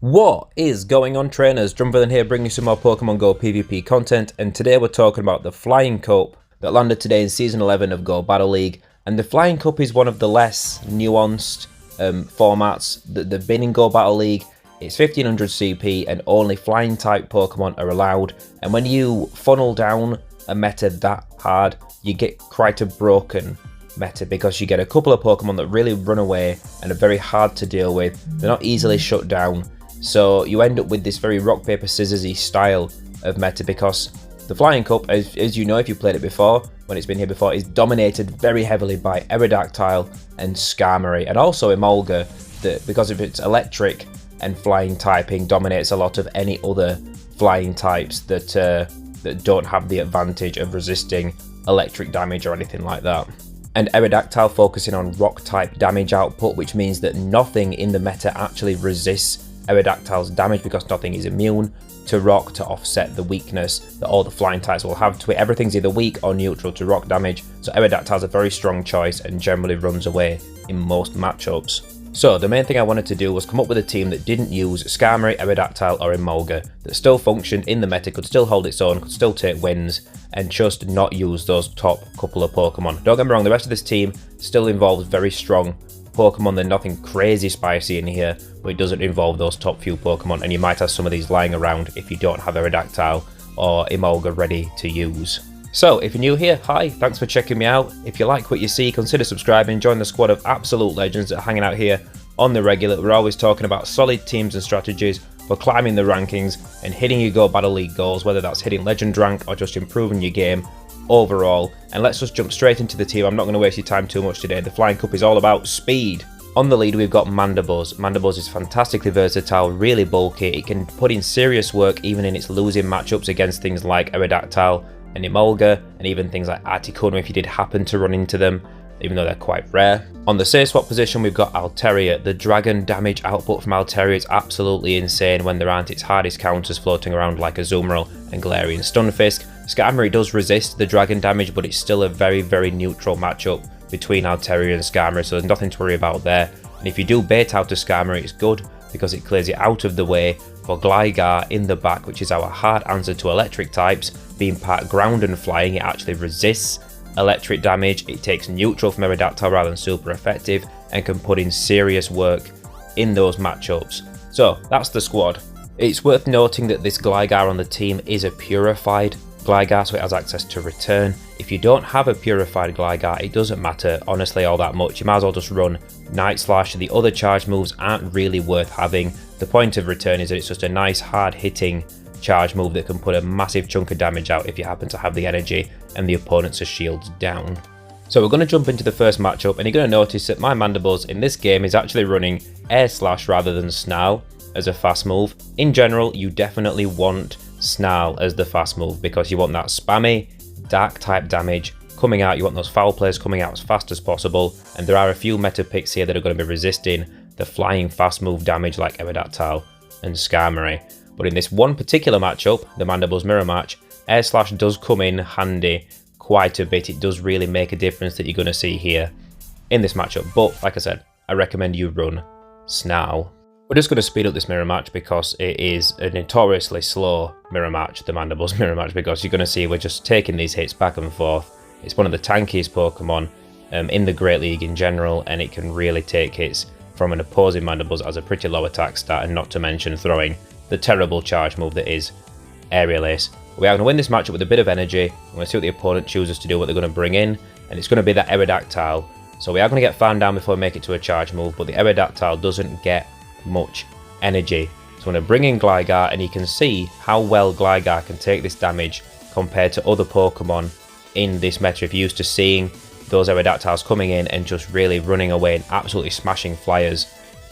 What is going on, trainers? DrumVillain here, bringing you some more Pokemon Go PvP content, and today we're talking about the Flying Cup that landed today in Season 11 of Go Battle League. And the Flying Cup is one of the less nuanced formats that have been in Go Battle League. It's 1500 CP and only flying type Pokemon are allowed, and when you funnel down a meta that hard, you get quite a broken meta because you get a couple of Pokemon that really run away and are very hard to deal with. They're not easily shut down. So you end up with this very rock, paper, scissors-y style of meta because the Flying Cup, as you know if you played it before, when it's been here before, is dominated very heavily by Aerodactyl and Skarmory, and also Emolga, that because of its electric and flying typing dominates a lot of any other flying types that don't have the advantage of resisting electric damage or anything like that. And Aerodactyl focusing on rock type damage output, which means that nothing in the meta actually resists Aerodactyl's damage because nothing is immune to rock to offset the weakness that all the flying types will have to it. Everything's either weak or neutral to rock damage, so Aerodactyl's a very strong choice and generally runs away in most matchups. So the main thing I wanted to do was come up with a team that didn't use Skarmory, Aerodactyl or Emolga, that still functioned in the meta, could still hold its own, could still take wins, and just not use those top couple of Pokemon. Don't get me wrong, the rest of this team still involves very strong Pokemon. There's nothing crazy spicy in here, but it doesn't involve those top few Pokemon, and you might have some of these lying around if you don't have Aerodactyl or Emolga ready to use. So if you're new here, hi, thanks for checking me out. If you like what you see, consider subscribing, join the squad of absolute legends that are hanging out here on the regular. We're always talking about solid teams and strategies for climbing the rankings and hitting your Go Battle League goals, whether that's hitting Legend rank or just improving your game overall. And let's just jump straight into the team. I'm not going to waste your time too much today. The Flying Cup is all about speed. On the lead, we've got Mandibuzz. Mandibuzz is fantastically versatile, really bulky. It can put in serious work even in its losing matchups against things like Aerodactyl and Emolga, and even things like Articuno if you did happen to run into them, even though they're quite rare. On the safe swap position, we've got Altaria. The dragon damage output from Altaria is absolutely insane when there aren't its hardest counters floating around like Azumarill and Galarian Stunfisk. Skarmory does resist the dragon damage, but it's still a very, very neutral matchup between Altaria and Skarmory, so there's nothing to worry about there. And if you do bait out to Skarmory, it's good because it clears it out of the way for Gligar in the back, which is our hard answer to electric types. Being part ground and flying, it actually resists electric damage. It takes neutral from Aerodactyl rather than super effective, and can put in serious work in those matchups. So that's the squad. It's worth noting that this Gligar on the team is a purified Gligar, so it has access to return. If you don't have a purified Gligar, it doesn't matter honestly all that much. You might as well just run Night Slash. The other charge moves aren't really worth having. The point of return is that it's just a nice hard hitting charge move that can put a massive chunk of damage out if you happen to have the energy and the opponents are shields down. So we're going to jump into the first matchup, and you're going to notice that my Mandibuzz in this game is actually running Air Slash rather than Snarl as a fast move. In general, you definitely want Snarl as the fast move because you want that spammy dark type damage coming out. You want those foul plays coming out as fast as possible, and there are a few meta picks here that are going to be resisting the flying fast move damage like Aerodactyl and Skarmory. But in this one particular matchup, the Mandibuzz mirror match, Air Slash does come in handy quite a bit. It does really make a difference that you're going to see here in this matchup. But like I said, I recommend you run Snarl. We're just going to speed up this mirror match because it is a notoriously slow mirror match, the Mandibuzz mirror match, because you're going to see we're just taking these hits back and forth. It's one of the tankiest Pokemon in the Great League in general, and it can really take hits from an opposing Mandibuzz as a pretty low attack stat, and not to mention throwing the terrible charge move that is Aerial Ace. We are going to win this matchup with a bit of energy. We're going to see what the opponent chooses to do, what they're going to bring in, and it's going to be that Aerodactyl. So we are going to get fan down before we make it to a charge move, but the Aerodactyl doesn't get much energy. So I'm going to bring in Gligar, and you can see how well Gligar can take this damage compared to other Pokemon in this meta. If you're used to seeing those Aerodactyls coming in and just really running away and absolutely smashing flyers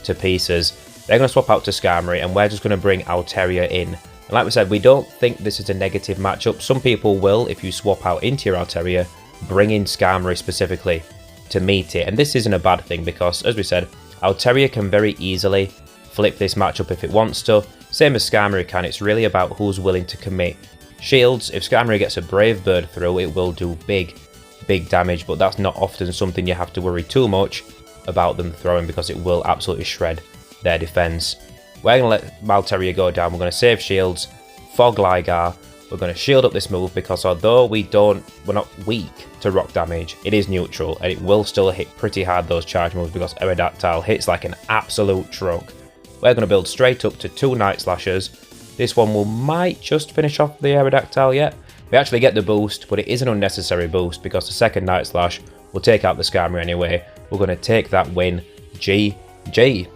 to pieces, they're going to swap out to Skarmory, and we're just going to bring Altaria in. And like we said, we don't think this is a negative matchup. Some people will, if you swap out into your Altaria, bring in Skarmory specifically to meet it. And this isn't a bad thing because, as we said, Altaria can very easily flip this matchup if it wants to. Same as Skarmory can. It's really about who's willing to commit shields. If Skarmory gets a Brave Bird through, it will do big damage, but that's not often something you have to worry too much about them throwing because it will absolutely shred their defense. We're going to let Malteria go down. We're going to save shields for Gligar. We're going to shield up this move because although we're not weak to rock damage, it is neutral and it will still hit pretty hard those charge moves because Aerodactyl hits like an absolute truck. We're going to build straight up to 2 Night Slashers. This one might just finish off the Aerodactyl yet. We actually get the boost, but it is an unnecessary boost because the second Night Slash will take out the Skarmory anyway. We're going to take that win. GG.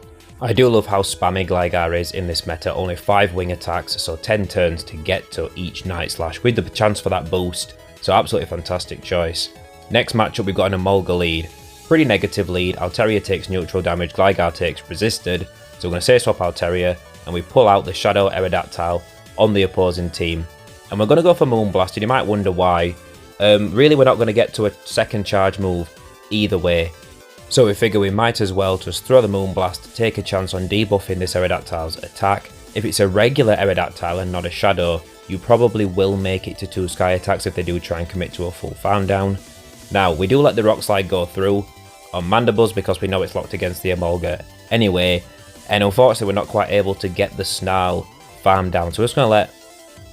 I do love how spammy Gligar is in this meta, only 5 wing attacks, so 10 turns to get to each Night Slash with the chance for that boost, so absolutely fantastic choice. Next matchup we've got an Emolga lead, pretty negative lead. Altaria takes neutral damage, Gligar takes resisted, so we're going to say swap Altaria and we pull out the Shadow Aerodactyl on the opposing team. And we're going to go for Moonblast, and you might wonder why. Really we're not going to get to a second charge move either way. So we figure we might as well just throw the Moonblast to take a chance on debuffing this Aerodactyl's attack. If it's a regular Aerodactyl and not a Shadow, you probably will make it to 2 Sky attacks if they do try and commit to a full farm down. Now, we do let the Rock Slide go through on Mandibuzz because we know it's locked against the Emolga anyway, and unfortunately we're not quite able to get the Snarl farm down, so we're just going to let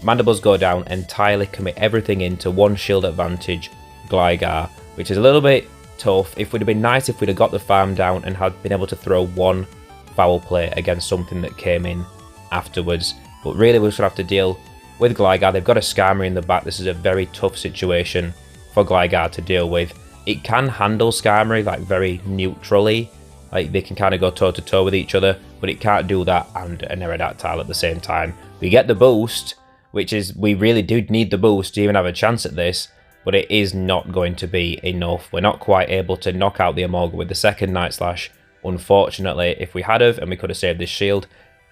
Mandibuzz go down, entirely commit everything into 1 shield advantage Gligar, which is a little bit tough. It would have been nice if we'd have got the farm down and had been able to throw 1 foul play against something that came in afterwards. But really we should have to deal with Gligar. They've got a Skarmory in the back. This is a very tough situation for Gligar to deal with. It can handle Skarmory like very neutrally. Like they can kind of go toe to toe with each other, but it can't do that and an Aerodactyl at the same time. We get the boost, which is, we really do need the boost to even have a chance at this, but it is not going to be enough. We're not quite able to knock out the Emolga with the second Night Slash. Unfortunately, if we had have and we could have saved this shield,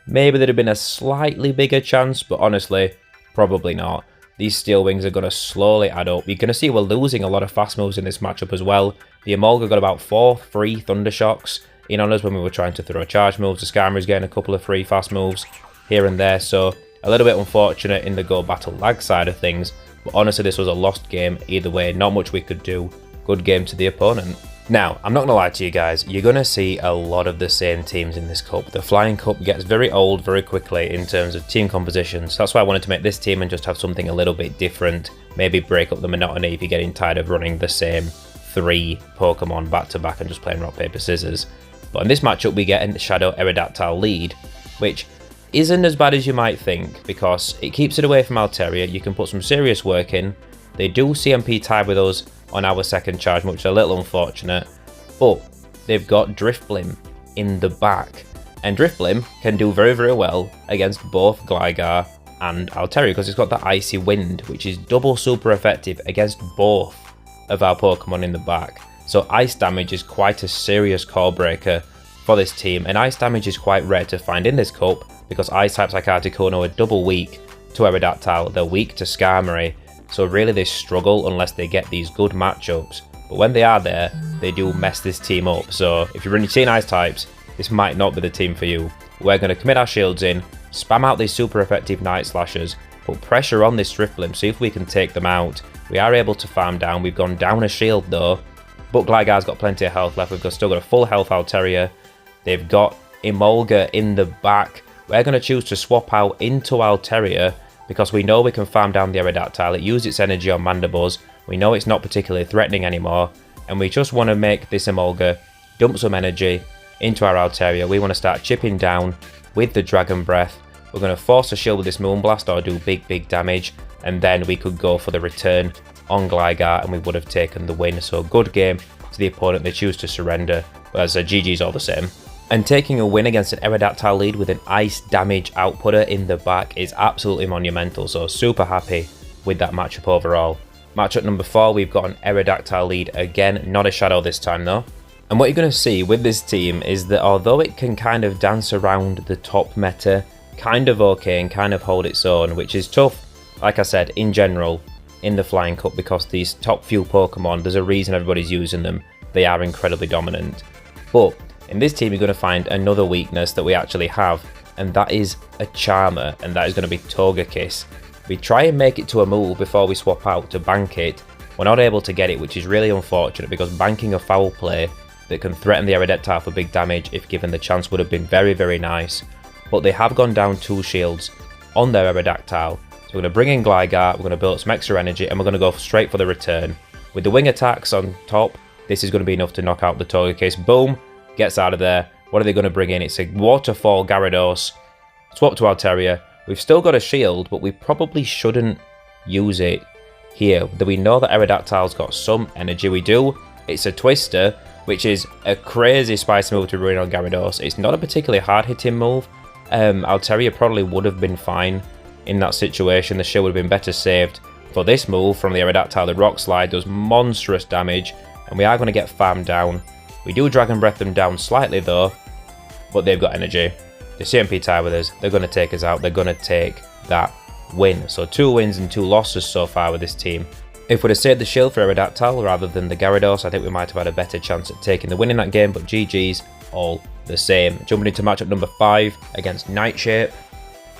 maybe there'd have been a slightly bigger chance, but honestly, probably not. These Steel Wings are going to slowly add up. You're going to see we're losing a lot of fast moves in this matchup as well. The Emolga got about 4 free Thunder Shocks in on us when we were trying to throw charge moves. The Skarmory's getting a couple of free fast moves here and there, so a little bit unfortunate in the Go Battle lag side of things, but honestly this was a lost game either way, not much we could do. Good game to the opponent. Now, I'm not going to lie to you guys, you're going to see a lot of the same teams in this cup. The Flying Cup gets very old very quickly in terms of team compositions, so that's why I wanted to make this team and just have something a little bit different, maybe break up the monotony if you're getting tired of running the same 3 Pokemon back to back and just playing rock, paper, scissors. But in this matchup we get a Shadow Aerodactyl lead, which isn't as bad as you might think because it keeps it away from Altaria. You can put some serious work in. They do CMP tie with us on our second charge, which is a little unfortunate, but they've got Drifblim in the back, and Drifblim can do very, very well against both Gligar and Altaria because it's got that Icy Wind, which is double super effective against both of our Pokemon in the back. So ice damage is quite a serious core breaker for this team, and ice damage is quite rare to find in this cup because ice types like Articuno are double weak to Aerodactyl, they're weak to Skarmory, so really they struggle unless they get these good matchups. But when they are there, they do mess this team up, so if you're seeing ice types, this might not be the team for you. We're going to commit our shields in, spam out these super effective Night Slashers, put pressure on this Drifblim, see if we can take them out. We are able to farm down, we've gone down a shield though, but Gligar's got plenty of health left, we've still got a full health Altaria. They've got Emolga in the back. We're going to choose to swap out into Altaria because we know we can farm down the Aerodactyl. It used its energy on Mandibuzz. We know it's not particularly threatening anymore, and we just want to make this Emolga dump some energy into our Altaria. We want to start chipping down with the Dragon Breath. We're going to force a shield with this Moonblast or do big damage, and then we could go for the return on Gligar and we would have taken the win. So good game to the opponent. They choose to surrender, but as a GG's all the same. And taking a win against an Aerodactyl lead with an ice damage outputter in the back is absolutely monumental, so super happy with that matchup overall. Matchup number 4, we've got an Aerodactyl lead again, not a Shadow this time though. And what you're going to see with this team is that although it can kind of dance around the top meta, kind of okay and kind of hold its own, which is tough, like I said, in general, in the Flying Cup, because these top few Pokemon, there's a reason everybody's using them, they are incredibly dominant. But in this team, you're going to find another weakness that we actually have, and that is a Charmer, and that is going to be Togekiss. We try and make it to a move before we swap out to bank it. We're not able to get it, which is really unfortunate, because banking a foul play that can threaten the Aerodactyl for big damage if given the chance would have been very, very nice. but they have gone down 2 shields on their Aerodactyl. So we're going to bring in Gligar, we're going to build up some extra energy, and we're going to go straight for the return. With the wing attacks on top, this is going to be enough to knock out the Togekiss. Boom, gets out of there. What are they going to bring in? It's a Waterfall Gyarados. Swap to Altaria. We've still got a shield, but we probably shouldn't use it here. We know that Aerodactyl's got some energy. We do. It's a Twister, which is a crazy spicy move to ruin on Gyarados. It's not a particularly hard-hitting move. Altaria probably would have been fine in that situation. The shield would have been better saved. For this move from the Aerodactyl, the Rock Slide does monstrous damage, and we are going to get farmed down. We do Dragon Breath them down slightly though, but they've got energy. The CMP tie with us, they're going to take us out, they're going to take that win. So 2 wins and 2 losses so far with this team. If we'd have saved the shield for Aerodactyl rather than the Gyarados, I think we might have had a better chance at taking the win in that game, but GG's all the same. Jumping into matchup number 5 against Nightshape.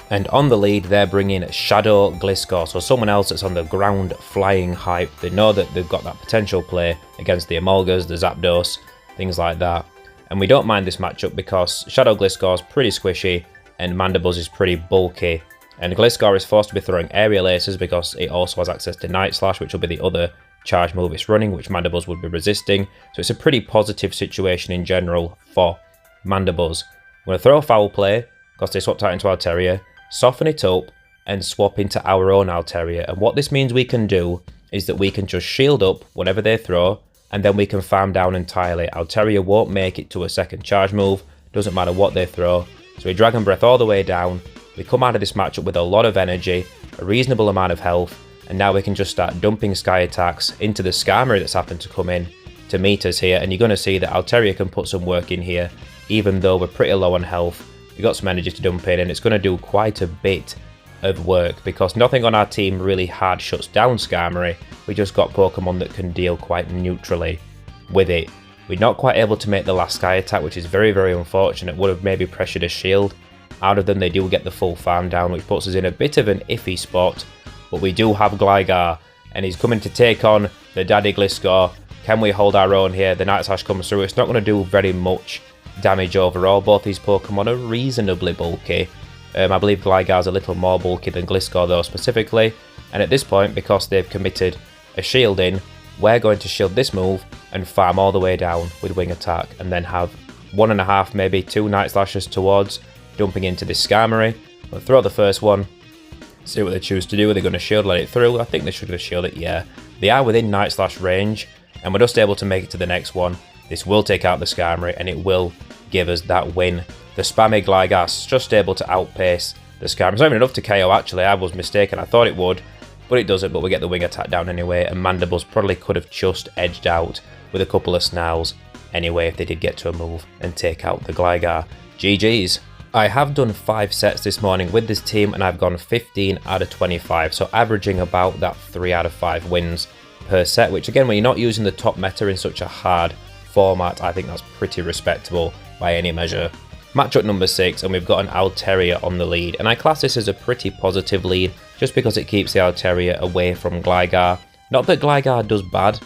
And on the lead, they're bringing Shadow Gliscor, so someone else that's on the ground flying hype. They know that they've got that potential play against the Emolgas, the Zapdos, things like that. And we don't mind this matchup because Shadow Gliscor is pretty squishy and Mandibuzz is pretty bulky. And Gliscor is forced to be throwing Aerial Aces because it also has access to Night Slash, which will be the other charge move it's running, which Mandibuzz would be resisting. So it's a pretty positive situation in general for Mandibuzz. I'm going to throw a Foul Play because they swapped out into Altaria, soften it up, and swap into our own Altaria. And what this means we can do is that we can just shield up whatever they throw, and then we can farm down entirely. Altaria won't make it to a second charge move, doesn't matter what they throw. So we Dragon Breath all the way down. We come out of this matchup with a lot of energy, a reasonable amount of health, and now we can just start dumping Sky attacks into the Skarmory that's happened to come in to meet us here. And you're going to see that Altaria can put some work in here, even though we're pretty low on health. We've got some energy to dump in, and it's going to do quite a bit of work because nothing on our team really hard shuts down Skarmory. We just got Pokemon that can deal quite neutrally with it. We're not quite able to make the last Sky attack, which is very, very unfortunate. Would have maybe pressured a shield out of them. They do get the full farm down, which puts us in a bit of an iffy spot. But we do have Gligar, and he's coming to take on the Daddy Gliscor. Can we hold our own here? The Night Slash comes through. It's not going to do very much damage overall. Both these Pokemon are reasonably bulky. I believe Gligar's a little more bulky than Gliscor though specifically. And at this point, because they've committed a shield in, we're going to shield this move and farm all the way down with Wing Attack, and then have 1.5, maybe 2 Night Slashes towards dumping into this Skarmory. We'll throw the first one, see what they choose to do. Are they going to shield, let it through? I think they should have shielded it, yeah. They are within Night Slash range, and we're just able to make it to the next one. This will take out the Skarmory, and it will give us that win. The spammy Gligar's just able to outpace the Skarmory. It's not even enough to KO, actually. I was mistaken. I thought it would, but it doesn't. But we get the Wing Attack down anyway, and Mandibuzz probably could have just edged out with a couple of Snarls anyway if they did get to a move and take out the Gligar. GG's. I have done 5 sets this morning with this team, and I've gone 15 out of 25, so averaging about that 3 out of 5 wins per set, which again, when you're not using the top meta in such a hard format, I think that's pretty respectable by any measure. Matchup number 6, and we've got an Altaria on the lead, and I class this as a pretty positive lead just because it keeps the Altaria away from Gligar. Not that Gligar does bad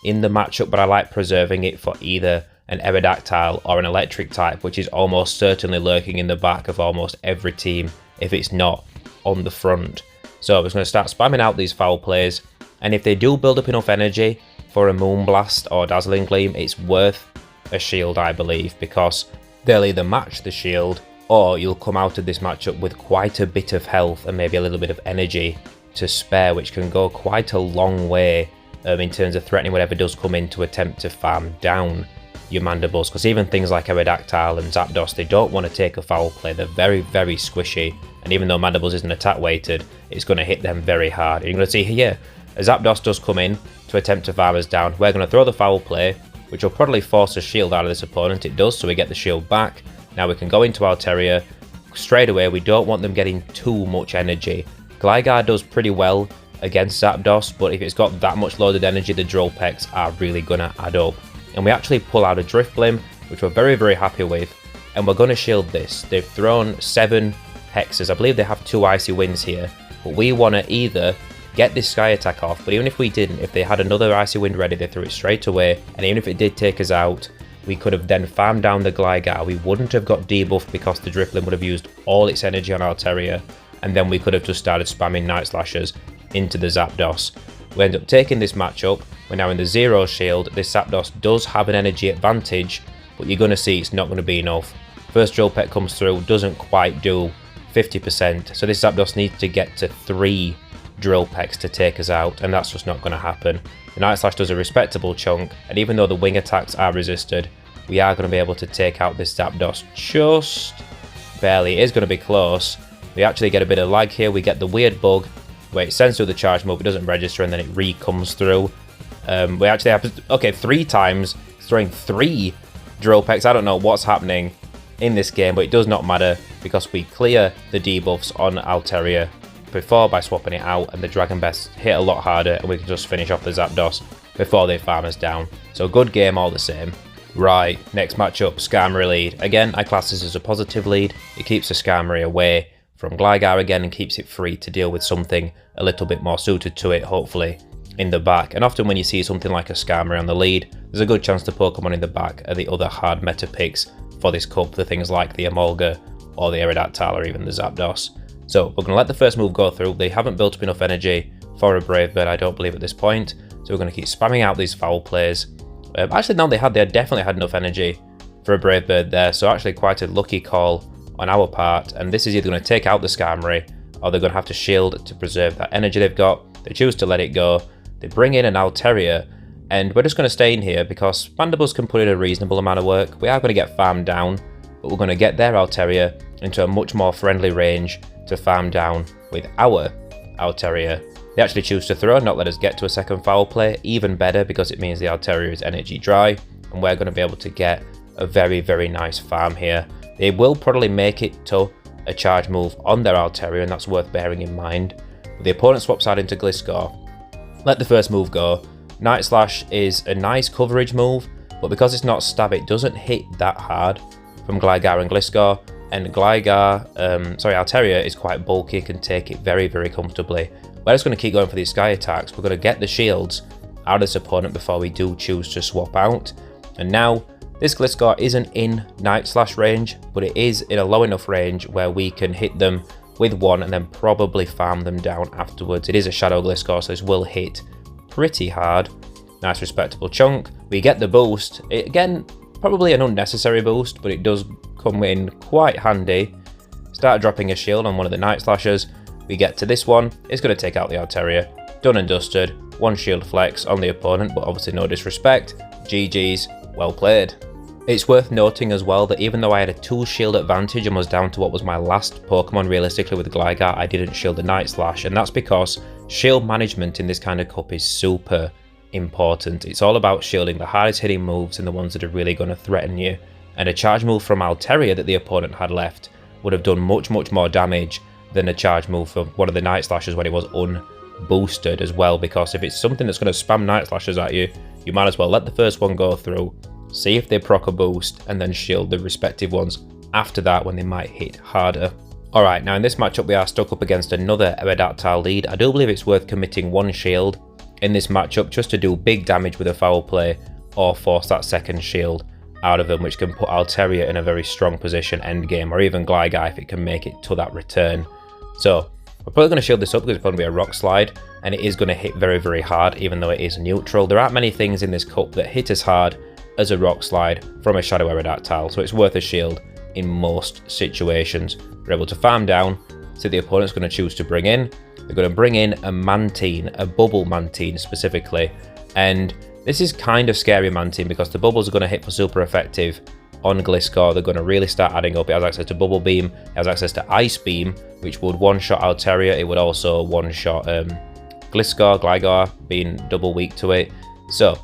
in the matchup, but I like preserving it for either an Aerodactyl or an electric type, which is almost certainly lurking in the back of almost every team if it's not on the front. So I'm just going to start spamming out these foul plays, and if they do build up enough energy for a Moonblast or Dazzling Gleam, it's worth a shield, I believe, because they'll either match the shield or you'll come out of this matchup with quite a bit of health and maybe a little bit of energy to spare, which can go quite a long way in terms of threatening whatever does come in to attempt to farm down your Mandibuzz, because even things like Aerodactyl and Zapdos, they don't want to take a foul play. They're very, very squishy, and even though Mandibuzz isn't attack weighted, it's going to hit them very hard. And you're going to see here, as Zapdos does come in to attempt to farm us down, we're going to throw the foul play, which will probably force a shield out of this opponent. It does, so we get the shield back. Now we can go into Altaria straight away. We don't want them getting too much energy. Gligar does pretty well against Zapdos, but if it's got that much loaded energy, the Drill Pecks are really going to add up. And we actually pull out a Drifblim, which we're very, very happy with, and we're going to shield this. They've thrown 7 hexes. I believe they have 2 Icy Winds here, but we want to either get this Sky attack off, but even if we didn't, if they had another Icy Wind ready, they threw it straight away, and even if it did take us out, we could have then farmed down the Gligar. We wouldn't have got debuffed because the Drifblim would have used all its energy on Altaria, and then we could have just started spamming Night Slashers into the Zapdos. We end up taking this matchup. We're now in the 0 shield. This Zapdos does have an energy advantage, but you're going to see it's not going to be enough. First Drill Peck comes through, doesn't quite do 50%, so this Zapdos needs to get to 3 Drill Pecks to take us out, and that's just not going to happen. The Night Slash does a respectable chunk, and even though the wing attacks are resisted, we are going to be able to take out this Zapdos just barely. It is going to be close. We actually get a bit of lag here. We get the weird bug where it sends through the charge move, it doesn't register, and then it re-comes through. We actually have, okay, 3 times, throwing 3 Drill Pecks. I don't know what's happening in this game, but it does not matter because we clear the debuffs on Altaria before by swapping it out, and the Dragon Best hit a lot harder, and we can just finish off the Zapdos before they farm us down. So good game all the same. Right, next matchup, Skarmory lead. Again, I class this as a positive lead. It keeps the Skarmory away from Gligar again and keeps it free to deal with something a little bit more suited to it, hopefully, in the back. And often when you see something like a Skarmory on the lead, there's a good chance the Pokemon in the back are the other hard meta picks for this cup, the things like the Emolga or the Aerodactyl or even the Zapdos. So we're going to let the first move go through. They haven't built up enough energy for a Brave Bird, I don't believe, at this point. So we're going to keep spamming out these foul plays. Actually, no, they definitely had enough energy for a Brave Bird there. So actually quite a lucky call on our part. And this is either going to take out the Skarmory or they're going to have to shield to preserve that energy they've got. They choose to let it go. They bring in an Altaria. And we're just going to stay in here because Mandibles can put in a reasonable amount of work. We are going to get farmed down, but we're going to get their Altaria into a much more friendly range to farm down with our Altaria. They actually choose to throw, not let us get to a second foul play. Even better because it means the Altaria is energy dry and we're going to be able to get a very, very nice farm here. They will probably make it to a charge move on their Altaria, and that's worth bearing in mind. But the opponent swaps out into Gligar. Let the first move go. Night Slash is a nice coverage move, but because it's not stab, it doesn't hit that hard from Gligar and Gligar. And Altaria is quite bulky and can take it very, very comfortably. We're just going to keep going for these sky attacks. We're going to get the shields out of this opponent before we do choose to swap out. And now, this Gligar isn't in Night Slash range, but it is in a low enough range where we can hit them with one and then probably farm them down afterwards. It is a Shadow Gligar, so this will hit pretty hard. Nice respectable chunk. We get the boost. Again, probably an unnecessary boost, but it does come in quite handy. Start dropping a shield on one of the Night Slashers. We get to this one. It's going to take out the Altaria. Done and dusted. One shield flex on the opponent, but obviously no disrespect. GG's. Well played. It's worth noting as well that even though I had a 2 shield advantage and was down to what was my last Pokemon realistically with Gligar, I didn't shield the Night Slash, and that's because shield management in this kind of cup is super important. It's all about shielding the hardest hitting moves and the ones that are really going to threaten you. And a charge move from Altaria that the opponent had left would have done much, much more damage than a charge move from one of the Night Slashers when it was unboosted as well, because if it's something that's going to spam Night Slashers at you, you might as well let the first one go through, see if they proc a boost, and then shield the respective ones after that when they might hit harder. Alright, now in this matchup we are stuck up against another Aerodactyl lead. I do believe it's worth committing 1 shield in this matchup just to do big damage with a foul play or force that second shield out of them, which can put Altaria in a very strong position endgame, or even Gligar if it can make it to that return. So we're probably going to shield this up because it's going to be a rock slide, and it is going to hit very, very hard even though it is neutral. There aren't many things in this cup that hit as hard as a rock slide from a Shadow Aerodactyl, so it's worth a shield in most situations. We're able to farm down, so the opponent's going to choose to bring in. They're going to bring in a Mantine, a bubble Mantine specifically, and this is kind of scary Mantine because the bubbles are going to hit for super effective on Gligar. They're going to really start adding up. It has access to Bubble Beam, it has access to Ice Beam, which would one-shot Altaria. It would also one-shot Gligar, being double weak to it. So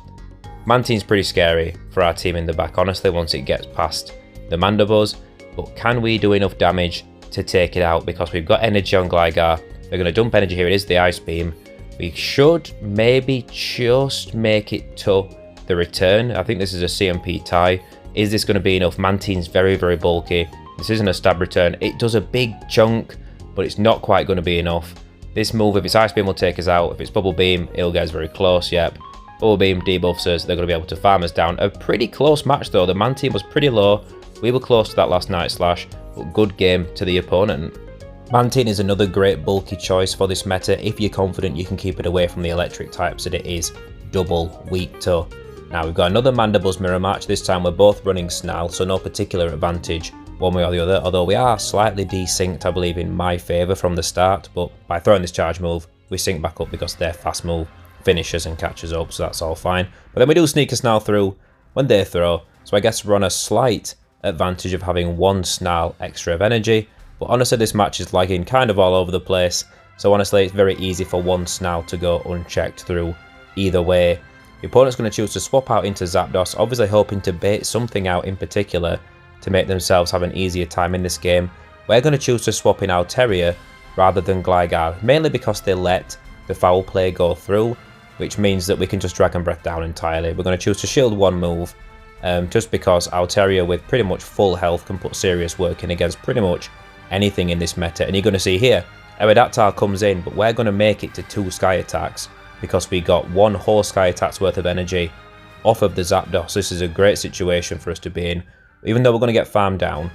Mantine's pretty scary for our team in the back, honestly, once it gets past the Mandibles. But can we do enough damage to take it out? Because we've got energy on Gligar. They're going to dump energy here. It is the Ice Beam. We should maybe just make it to the return. I think this is a CMP tie. Is this going to be enough? Mantine's very, very bulky. This isn't a stab return. It does a big chunk, but it's not quite going to be enough. This move, if it's Ice Beam, will take us out. If it's Bubble Beam, it'll get us very close, yep. Bubble Beam debuffs us, they're going to be able to farm us down. A pretty close match though, the Mantine was pretty low. We were close to that last Night Slash, but good game to the opponent. Mantine is another great bulky choice for this meta if you're confident you can keep it away from the electric types that it is double weak to. Now we've got another Mandibles mirror match, this time we're both running Snarl, so no particular advantage one way or the other, although we are slightly desynced I believe in my favour from the start, but by throwing this charge move we sync back up because their fast move finishes and catches up, so that's all fine. But then we do sneak a Snarl through when they throw, so I guess we're on a slight advantage of having one Snarl extra of energy, but honestly this match is lagging kind of all over the place, so honestly it's very easy for one Snarl to go unchecked through either way. The opponent's going to choose to swap out into Zapdos, obviously hoping to bait something out in particular to make themselves have an easier time in this game. We're going to choose to swap in Altaria rather than Gligar, mainly because they let the foul play go through, which means that we can just Dragon Breath down entirely. We're going to choose to shield one move, just because Altaria with pretty much full health can put serious work in against pretty much anything in this meta. And you're going to see here, Aerodactyl comes in, but we're going to make it to 2 Sky Attacks because we got 1 whole Sky Attack's worth of energy off of the Zapdos. This is a great situation for us to be in. Even though we're going to get farmed down,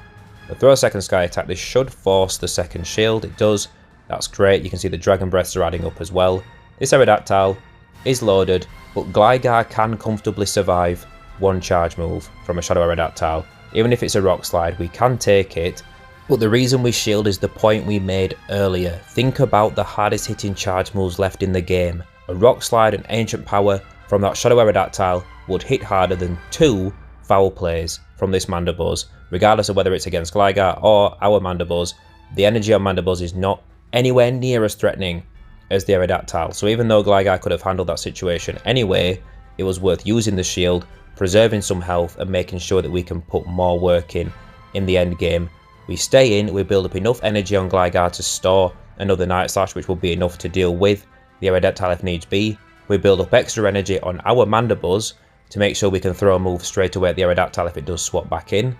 we'll throw a second Sky Attack. This should force the second shield. It does. That's great. You can see the Dragon Breaths are adding up as well. This Aerodactyl is loaded, but Gligar can comfortably survive one charge move from a Shadow Aerodactyl. Even if it's a Rock Slide, we can take it. But the reason we shield is the point we made earlier. Think about the hardest hitting charge moves left in the game. A Rock Slide and Ancient Power from that Shadow Aerodactyl would hit harder than 2 foul plays from this Mandibles, regardless of whether it's against Gligar or our Mandibles. The energy on Mandibles is not anywhere near as threatening as the Aerodactyl, so even though Gligar could have handled that situation anyway, it was worth using the shield, preserving some health and making sure that we can put more work in the end game. We stay in, we build up enough energy on Gligar to store another Night Slash, which will be enough to deal with the Aerodactyl if needs be. We build up extra energy on our Mandibles to make sure we can throw a move straight away at the Aerodactyl if it does swap back in.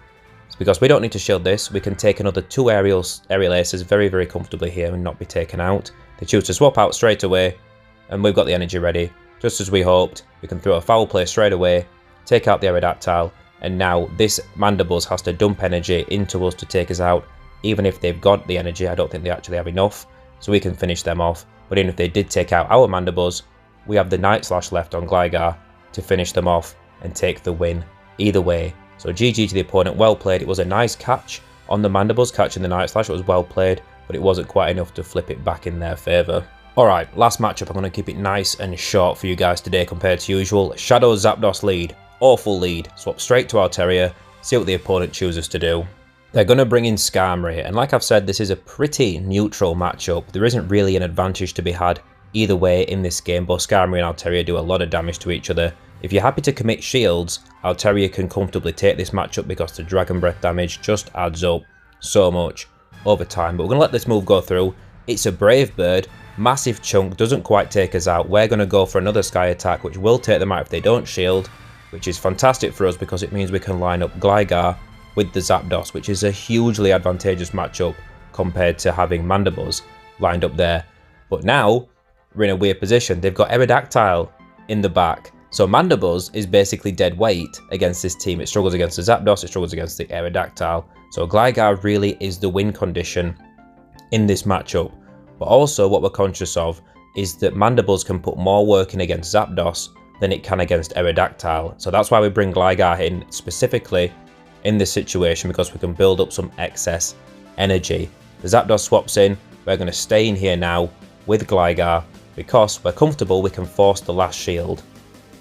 It's because we don't need to shield this, we can take another 2 aerial aces very, very comfortably here and not be taken out. They choose to swap out straight away, and we've got the energy ready. Just as we hoped, we can throw a foul play straight away, take out the Aerodactyl, and now this Mandibles has to dump energy into us to take us out. Even if they've got the energy, I don't think they actually have enough, so we can finish them off. But even if they did take out our Mandibles, we have the Night Slash left on Gligar to finish them off and take the win either way. So GG to the opponent, well played. It was a nice catch on the Mandibles, catching the Night Slash. It was well played, but it wasn't quite enough to flip it back in their favour. Alright, last matchup. I'm going to keep it nice and short for you guys today compared to usual. Shadow Zapdos lead. Awful lead. Swap straight to Altaria, see what the opponent chooses to do. They're going to bring in Skarmory, and like I've said, this is a pretty neutral matchup. There isn't really an advantage to be had either way in this game. Both Skarmory and Altaria do a lot of damage to each other. If you're happy to commit shields, Altaria can comfortably take this matchup because the Dragon Breath damage just adds up so much over time. But we're going to let this move go through. It's a Brave Bird, massive chunk, doesn't quite take us out. We're going to go for another Sky Attack, which will take them out if they don't shield, which is fantastic for us because it means we can line up Gligar with the Zapdos, which is a hugely advantageous matchup compared to having Mandibles lined up there. But now we're in a weird position. They've got Aerodactyl in the back. So Mandibles is basically dead weight against this team. It struggles against the Zapdos, it struggles against the Aerodactyl. So Gligar really is the win condition in this matchup. But also what we're conscious of is that Mandibles can put more work in against Zapdos than it can against Aerodactyl. So that's why we bring Gligar in specifically in this situation, because we can build up some excess energy. The Zapdos swaps in, we're going to stay in here now with Gligar because we're comfortable, we can force the last shield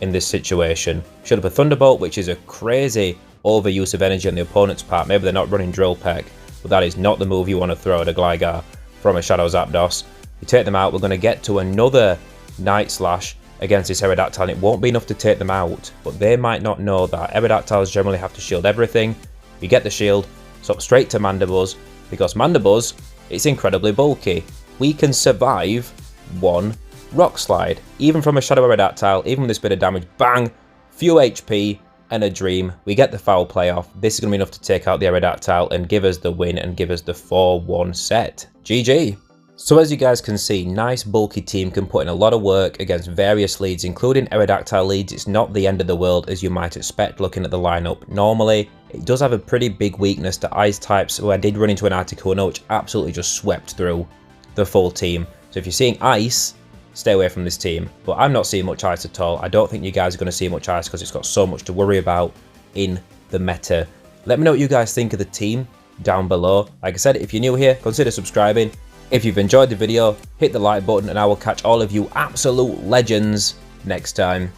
in this situation. Shield up a Thunderbolt, which is a crazy overuse of energy on the opponent's part. Maybe they're not running Drill Peck, but that is not the move you want to throw at a Gligar from a Shadow Zapdos. We take them out, we're going to get to another Night Slash against this Aerodactyl, and it won't be enough to take them out, but they might not know that. Aerodactyls generally have to shield everything. We get the shield, swap straight to Mandibles, because Mandibles, it's incredibly bulky. We can survive one Rock Slide, even from a Shadow Aerodactyl, even with this bit of damage, bang, few HP and a dream. We get the foul play off. This is going to be enough to take out the Aerodactyl and give us the win and give us the 4-1 set. GG. So as you guys can see, nice bulky team can put in a lot of work against various leads, including Aerodactyl leads. It's not the end of the world as you might expect looking at the lineup. Normally, it does have a pretty big weakness to ice types, so I did run into an Articuno which absolutely just swept through the full team. So if you're seeing ice, stay away from this team. But I'm not seeing much ice at all. I don't think you guys are going to see much ice because it's got so much to worry about in the meta. Let me know what you guys think of the team down below. Like I said, if you're new here, consider subscribing. If you've enjoyed the video, hit the like button and I will catch all of you absolute legends next time.